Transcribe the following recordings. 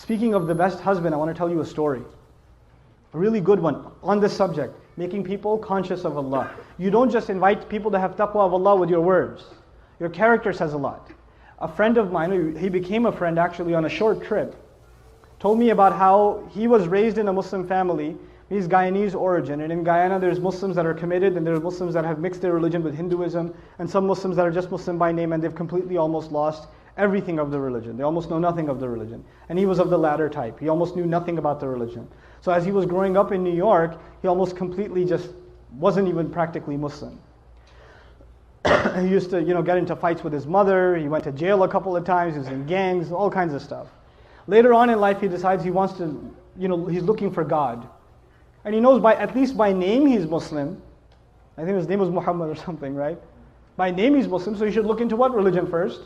Speaking of the best husband, I want to tell you a story. A really good one on this subject, making people conscious of Allah. You don't just invite people to have taqwa of Allah with your words. Your character says a lot. A friend of mine, he became a friend actually on a short trip, told me about how he was raised in a Muslim family. He's Guyanese origin, and in Guyana there's Muslims that are committed, and there's Muslims that have mixed their religion with Hinduism, and some Muslims that are just Muslim by name, and they've completely almost lost everything of the religion. They almost know nothing of the religion. And he was of the latter type. He almost knew nothing about the religion. So as he was growing up in New York, he almost completely just wasn't even practically Muslim. He used to, get into fights with his mother. He went to jail a couple of times. He was in gangs, all kinds of stuff. Later on in life, he decides he wants to, he's looking for God. And he knows at least by name he's Muslim. I think his name was Muhammad or something, right? By name he's Muslim, so he should look into what religion first?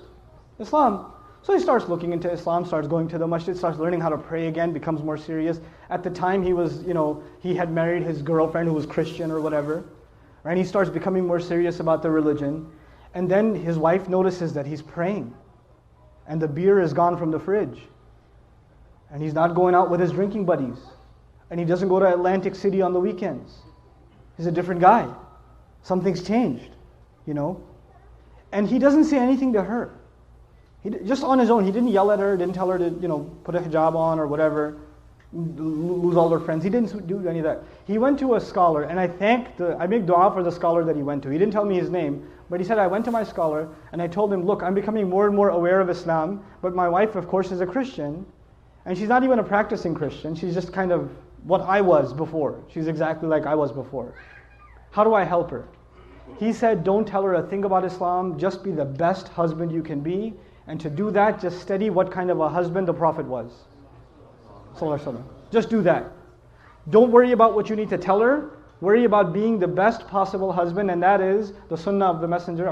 Islam. So he starts looking into Islam, starts going to the masjid, starts learning how to pray again, becomes more serious. At the time he was, he had married his girlfriend who was Christian or whatever. Right? And he starts becoming more serious about the religion. And then his wife notices that he's praying. And the beer is gone from the fridge. And he's not going out with his drinking buddies. And he doesn't go to Atlantic City on the weekends. He's a different guy. Something's changed, And he doesn't say anything to her. Just on his own, he didn't yell at her, didn't tell her to, put a hijab on or whatever, lose all her friends. He didn't do any of that. He went to a scholar, and I make dua for the scholar that he went to. He didn't tell me his name, but he said, I went to my scholar, and I told him, look, I'm becoming more and more aware of Islam, but my wife, of course, is a Christian, and she's not even a practicing Christian. She's just kind of what I was before. She's exactly like I was before. How do I help her? He said, don't tell her a thing about Islam, just be the best husband you can be. And to do that, just study what kind of a husband the Prophet was. Just do that. Don't worry about what you need to tell her. Worry about being the best possible husband, and that is the sunnah of the Messenger.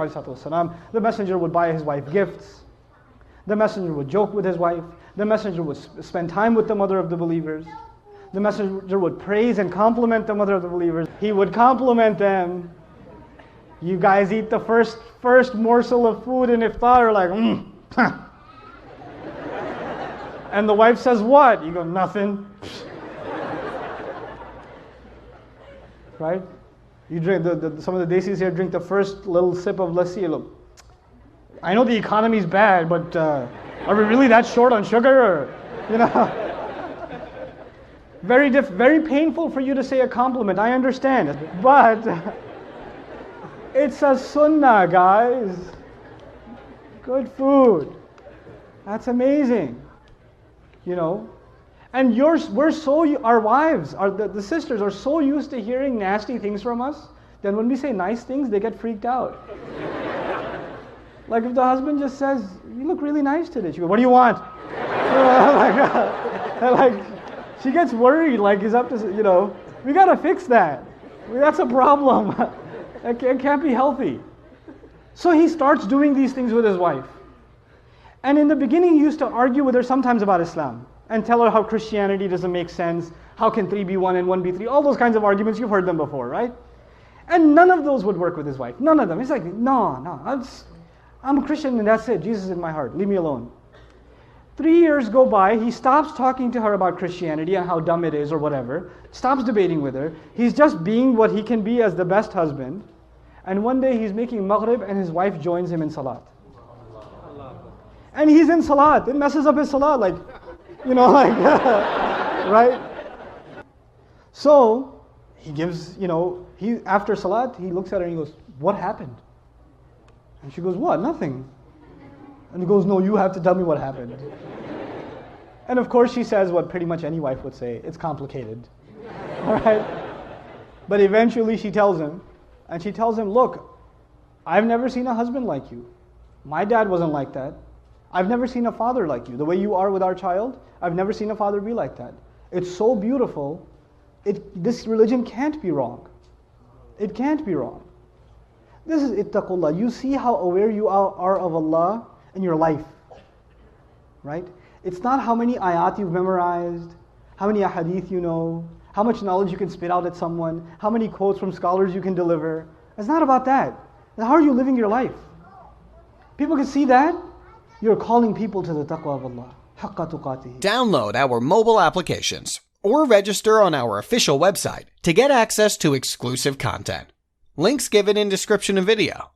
The Messenger would buy his wife gifts. The Messenger would joke with his wife. The Messenger would spend time with the mother of the believers. The Messenger would praise and compliment the mother of the believers. He would compliment them. You guys eat the first morsel of food in iftar, like, And the wife says, what? You go, nothing. Right? You drink, some of the desis here drink the first little sip of lassi. Look, I know the economy's bad, but are we really that short on sugar? Or, very painful for you to say a compliment, I understand. But it's a sunnah, guys. Good food. That's amazing. And our wives, the sisters are so used to hearing nasty things from us, that when we say nice things, they get freaked out. Like if the husband just says, you look really nice today. She goes, what do you want? She gets worried, like he's up to, we got to fix that. That's a problem. It can't be healthy. So he starts doing these things with his wife. And in the beginning, he used to argue with her sometimes about Islam and tell her how Christianity doesn't make sense. How can 3 be 1 and 1 be 3? All those kinds of arguments, you've heard them before, right? And none of those would work with his wife. None of them. He's like, no, I'm a Christian and that's it. Jesus is in my heart. Leave me alone. 3 years go by. He stops talking to her about Christianity and how dumb it is or whatever. Stops debating with her. He's just being what he can be as the best husband. And one day he's making maghrib and his wife joins him in salat. And he's in salat. It messes up his salat, right? So he gives, after salat, he looks at her and he goes, what happened? And she goes, what? Nothing. And he goes, no, you have to tell me what happened. And of course she says what pretty much any wife would say, it's complicated. All right? But eventually she tells him, and she tells him, look, I've never seen a husband like you. My dad wasn't like that. I've never seen a father like you. The way you are with our child, I've never seen a father be like that. It's so beautiful. This religion can't be wrong. It can't be wrong. This is ittaqullah. You see how aware you are of Allah in your life, right? It's not how many ayat you've memorized, how many ahadith you know, how much knowledge you can spit out at someone, how many quotes from scholars you can deliver. It's not about that. How are you living your life? People can see that. You're calling people to the taqwa of Allah. حق تقاته. Download our mobile applications or register on our official website to get access to exclusive content. Links given in description of video.